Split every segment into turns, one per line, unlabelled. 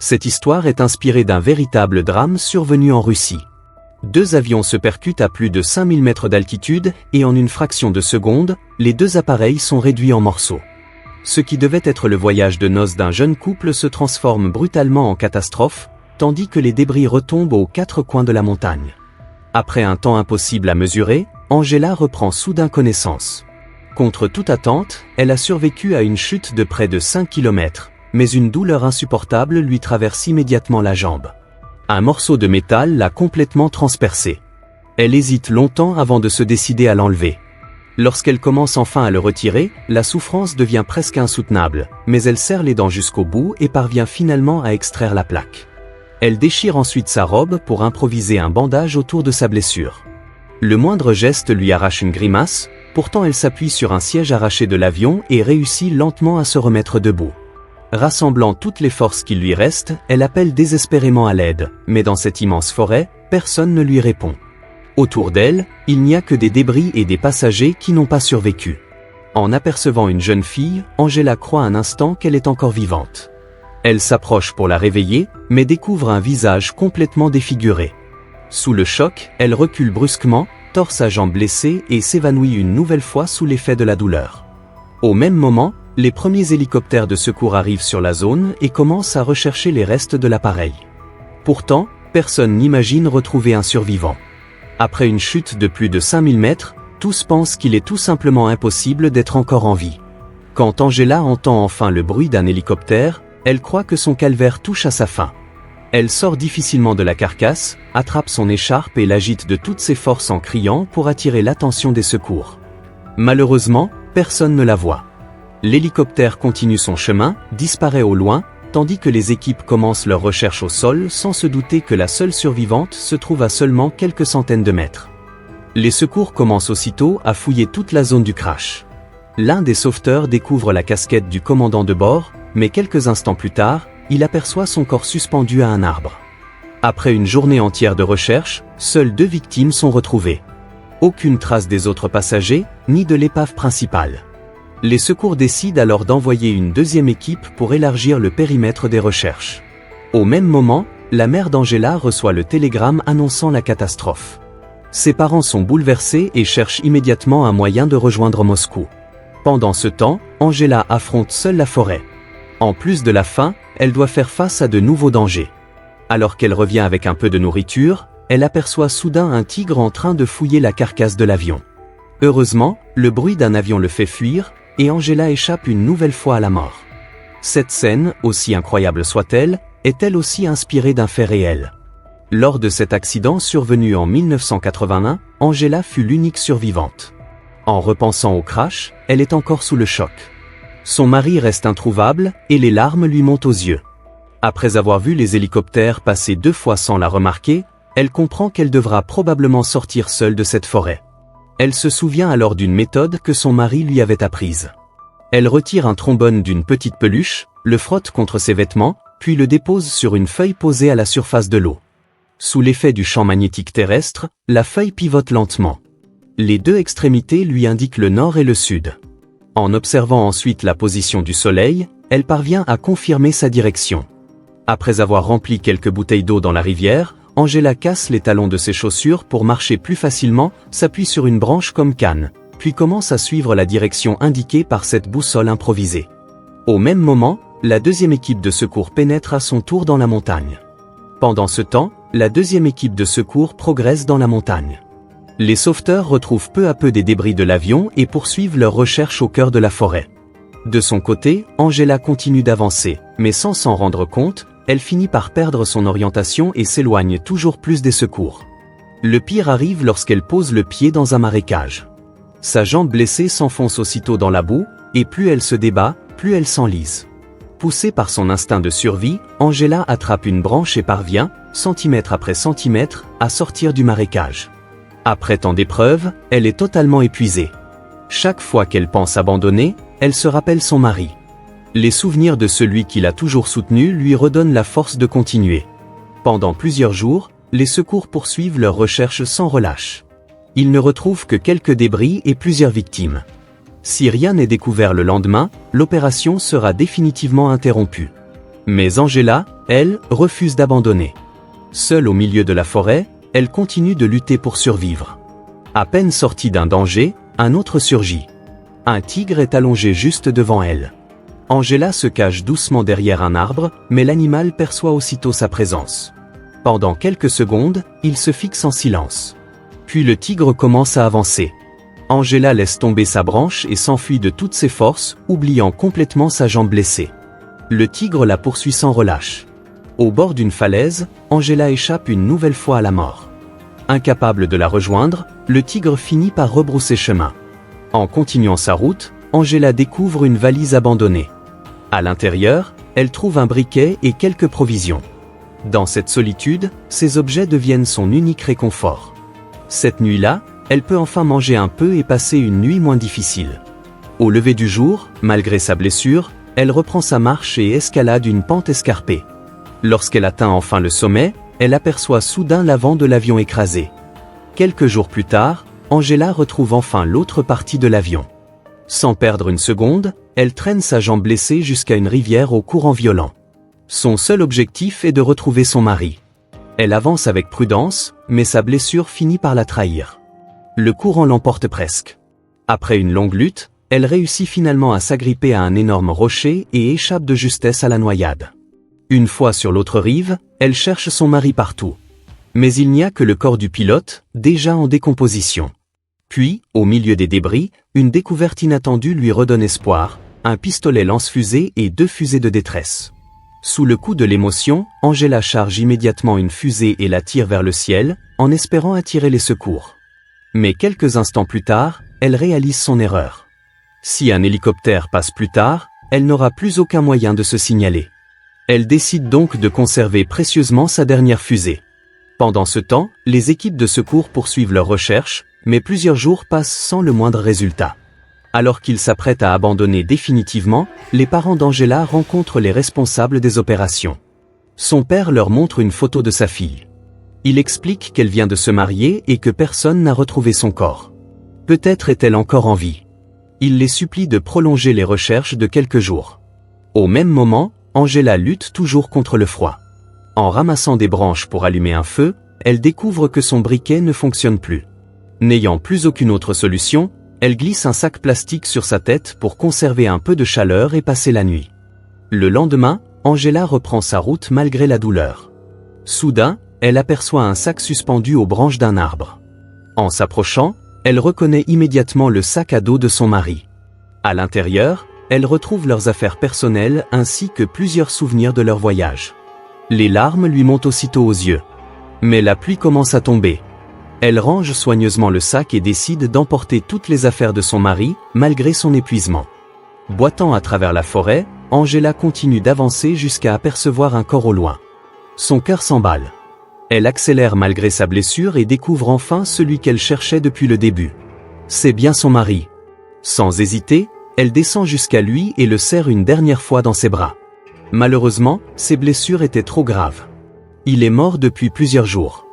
Cette histoire est inspirée d'un véritable drame survenu en Russie. Deux avions se percutent à plus de 5000 mètres d'altitude et en une fraction de seconde, les deux appareils sont réduits en morceaux. Ce qui devait être le voyage de noces d'un jeune couple se transforme brutalement en catastrophe, tandis que les débris retombent aux quatre coins de la montagne. Après un temps impossible à mesurer, Angela reprend soudain connaissance. Contre toute attente, elle a survécu à une chute de près de 5 km, mais une douleur insupportable lui traverse immédiatement la jambe. Un morceau de métal l'a complètement transpercée. Elle hésite longtemps avant de se décider à l'enlever. Lorsqu'elle commence enfin à le retirer, la souffrance devient presque insoutenable, mais elle serre les dents jusqu'au bout et parvient finalement à extraire la plaque. Elle déchire ensuite sa robe pour improviser un bandage autour de sa blessure. Le moindre geste lui arrache une grimace, pourtant elle s'appuie sur un siège arraché de l'avion et réussit lentement à se remettre debout. Rassemblant toutes les forces qui lui restent, elle appelle désespérément à l'aide, mais dans cette immense forêt, personne ne lui répond. Autour d'elle, il n'y a que des débris et des passagers qui n'ont pas survécu. En apercevant une jeune fille, Angela croit un instant qu'elle est encore vivante. Elle s'approche pour la réveiller, mais découvre un visage complètement défiguré. Sous le choc, elle recule brusquement, tord sa jambe blessée et s'évanouit une nouvelle fois sous l'effet de la douleur. Au même moment, les premiers hélicoptères de secours arrivent sur la zone et commencent à rechercher les restes de l'appareil. Pourtant, personne n'imagine retrouver un survivant. Après une chute de plus de 5000 mètres, tous pensent qu'il est tout simplement impossible d'être encore en vie. Quand Angela entend enfin le bruit d'un hélicoptère, elle croit que son calvaire touche à sa fin. Elle sort difficilement de la carcasse, attrape son écharpe et l'agite de toutes ses forces en criant pour attirer l'attention des secours. Malheureusement, personne ne la voit. L'hélicoptère continue son chemin, disparaît au loin, tandis que les équipes commencent leur recherche au sol sans se douter que la seule survivante se trouve à seulement quelques centaines de mètres. Les secours commencent aussitôt à fouiller toute la zone du crash. L'un des sauveteurs découvre la casquette du commandant de bord, mais quelques instants plus tard, il aperçoit son corps suspendu à un arbre. Après une journée entière de recherche, seules 2 victimes sont retrouvées. Aucune trace des autres passagers, ni de l'épave principale. Les secours décident alors d'envoyer une deuxième équipe pour élargir le périmètre des recherches. Au même moment, la mère d'Angela reçoit le télégramme annonçant la catastrophe. Ses parents sont bouleversés et cherchent immédiatement un moyen de rejoindre Moscou. Pendant ce temps, Angela affronte seule la forêt. En plus de la faim, elle doit faire face à de nouveaux dangers. Alors qu'elle revient avec un peu de nourriture, elle aperçoit soudain un tigre en train de fouiller la carcasse de l'avion. Heureusement, le bruit d'un avion le fait fuir, et Angela échappe une nouvelle fois à la mort. Cette scène, aussi incroyable soit-elle, est elle aussi inspirée d'un fait réel. Lors de cet accident survenu en 1981, Angela fut l'unique survivante. En repensant au crash, elle est encore sous le choc. Son mari reste introuvable, et les larmes lui montent aux yeux. Après avoir vu les hélicoptères passer 2 fois sans la remarquer, elle comprend qu'elle devra probablement sortir seule de cette forêt. Elle se souvient alors d'une méthode que son mari lui avait apprise. Elle retire un trombone d'une petite peluche, le frotte contre ses vêtements, puis le dépose sur une feuille posée à la surface de l'eau. Sous l'effet du champ magnétique terrestre, la feuille pivote lentement. Les 2 extrémités lui indiquent le nord et le sud. En observant ensuite la position du soleil, elle parvient à confirmer sa direction. Après avoir rempli quelques bouteilles d'eau dans la rivière, Angela casse les talons de ses chaussures pour marcher plus facilement, s'appuie sur une branche comme canne, puis commence à suivre la direction indiquée par cette boussole improvisée. Au même moment, la deuxième équipe de secours pénètre à son tour dans la montagne. Pendant ce temps, la deuxième équipe de secours progresse dans la montagne. Les sauveteurs retrouvent peu à peu des débris de l'avion et poursuivent leurs recherches au cœur de la forêt. De son côté, Angela continue d'avancer, mais sans s'en rendre compte, elle finit par perdre son orientation et s'éloigne toujours plus des secours. Le pire arrive lorsqu'elle pose le pied dans un marécage. Sa jambe blessée s'enfonce aussitôt dans la boue, et plus elle se débat, plus elle s'enlise. Poussée par son instinct de survie, Angela attrape une branche et parvient, centimètre après centimètre, à sortir du marécage. Après tant d'épreuves, elle est totalement épuisée. Chaque fois qu'elle pense abandonner, elle se rappelle son mari. Les souvenirs de celui qui l'a toujours soutenue lui redonnent la force de continuer. Pendant plusieurs jours, les secours poursuivent leurs recherches sans relâche. Ils ne retrouvent que quelques débris et plusieurs victimes. Si rien n'est découvert le lendemain, l'opération sera définitivement interrompue. Mais Angela, elle, refuse d'abandonner. Seule au milieu de la forêt, elle continue de lutter pour survivre. À peine sortie d'un danger, un autre surgit. Un tigre est allongé juste devant elle. Angela se cache doucement derrière un arbre, mais l'animal perçoit aussitôt sa présence. Pendant quelques secondes, il se fixe en silence. Puis le tigre commence à avancer. Angela laisse tomber sa branche et s'enfuit de toutes ses forces, oubliant complètement sa jambe blessée. Le tigre la poursuit sans relâche. Au bord d'une falaise, Angela échappe une nouvelle fois à la mort. Incapable de la rejoindre, le tigre finit par rebrousser chemin. En continuant sa route, Angela découvre une valise abandonnée. À l'intérieur, elle trouve un briquet et quelques provisions. Dans cette solitude, ces objets deviennent son unique réconfort. Cette nuit-là, elle peut enfin manger un peu et passer une nuit moins difficile. Au lever du jour, malgré sa blessure, elle reprend sa marche et escalade une pente escarpée. Lorsqu'elle atteint enfin le sommet, elle aperçoit soudain l'avant de l'avion écrasé. Quelques jours plus tard, Angela retrouve enfin l'autre partie de l'avion. Sans perdre une seconde, elle traîne sa jambe blessée jusqu'à une rivière au courant violent. Son seul objectif est de retrouver son mari. Elle avance avec prudence, mais sa blessure finit par la trahir. Le courant l'emporte presque. Après une longue lutte, elle réussit finalement à s'agripper à un énorme rocher et échappe de justesse à la noyade. Une fois sur l'autre rive, elle cherche son mari partout. Mais il n'y a que le corps du pilote, déjà en décomposition. Puis, au milieu des débris, une découverte inattendue lui redonne espoir, un pistolet lance-fusée et 2 fusées de détresse. Sous le coup de l'émotion, Angela charge immédiatement une fusée et la tire vers le ciel, en espérant attirer les secours. Mais quelques instants plus tard, elle réalise son erreur. Si un hélicoptère passe plus tard, elle n'aura plus aucun moyen de se signaler. Elle décide donc de conserver précieusement sa dernière fusée. Pendant ce temps, les équipes de secours poursuivent leurs recherches, mais plusieurs jours passent sans le moindre résultat. Alors qu'ils s'apprêtent à abandonner définitivement, les parents d'Angela rencontrent les responsables des opérations. Son père leur montre une photo de sa fille. Il explique qu'elle vient de se marier et que personne n'a retrouvé son corps. Peut-être est-elle encore en vie. Il les supplie de prolonger les recherches de quelques jours. Au même moment, Angela lutte toujours contre le froid. En ramassant des branches pour allumer un feu, elle découvre que son briquet ne fonctionne plus. N'ayant plus aucune autre solution, elle glisse un sac plastique sur sa tête pour conserver un peu de chaleur et passer la nuit. Le lendemain, Angela reprend sa route malgré la douleur. Soudain, elle aperçoit un sac suspendu aux branches d'un arbre. En s'approchant, elle reconnaît immédiatement le sac à dos de son mari. À l'intérieur, elle retrouve leurs affaires personnelles ainsi que plusieurs souvenirs de leur voyage. Les larmes lui montent aussitôt aux yeux. Mais la pluie commence à tomber. Elle range soigneusement le sac et décide d'emporter toutes les affaires de son mari, malgré son épuisement. Boitant à travers la forêt, Angela continue d'avancer jusqu'à apercevoir un corps au loin. Son cœur s'emballe. Elle accélère malgré sa blessure et découvre enfin celui qu'elle cherchait depuis le début. C'est bien son mari. Sans hésiter, elle descend jusqu'à lui et le serre une dernière fois dans ses bras. Malheureusement, ses blessures étaient trop graves. Il est mort depuis plusieurs jours.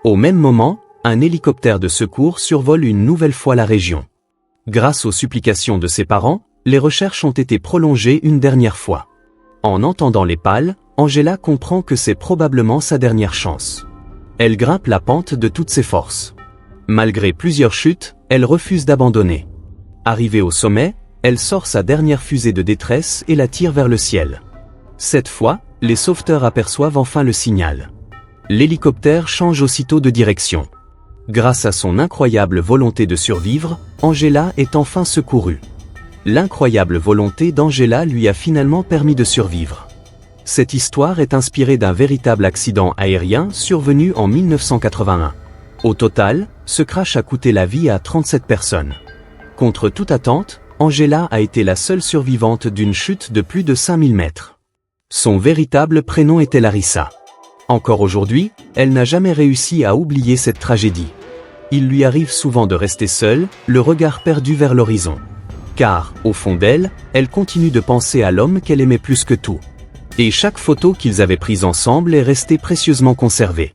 Au même moment, un hélicoptère de secours survole une nouvelle fois la région. Grâce aux supplications de ses parents, les recherches ont été prolongées une dernière fois. En entendant les pales, Angela comprend que c'est probablement sa dernière chance. Elle grimpe la pente de toutes ses forces. Malgré plusieurs chutes, elle refuse d'abandonner. Arrivée au sommet, elle sort sa dernière fusée de détresse et la tire vers le ciel. Cette fois, les sauveteurs aperçoivent enfin le signal. L'hélicoptère change aussitôt de direction. Grâce à son incroyable volonté de survivre, Angela est enfin secourue. L'incroyable volonté d'Angela lui a finalement permis de survivre. Cette histoire est inspirée d'un véritable accident aérien survenu en 1981. Au total, ce crash a coûté la vie à 37 personnes. Contre toute attente, Angela a été la seule survivante d'une chute de plus de 5000 mètres. Son véritable prénom était Larissa. Encore aujourd'hui, elle n'a jamais réussi à oublier cette tragédie. Il lui arrive souvent de rester seule, le regard perdu vers l'horizon. Car, au fond d'elle, elle continue de penser à l'homme qu'elle aimait plus que tout. Et chaque photo qu'ils avaient prise ensemble est restée précieusement conservée.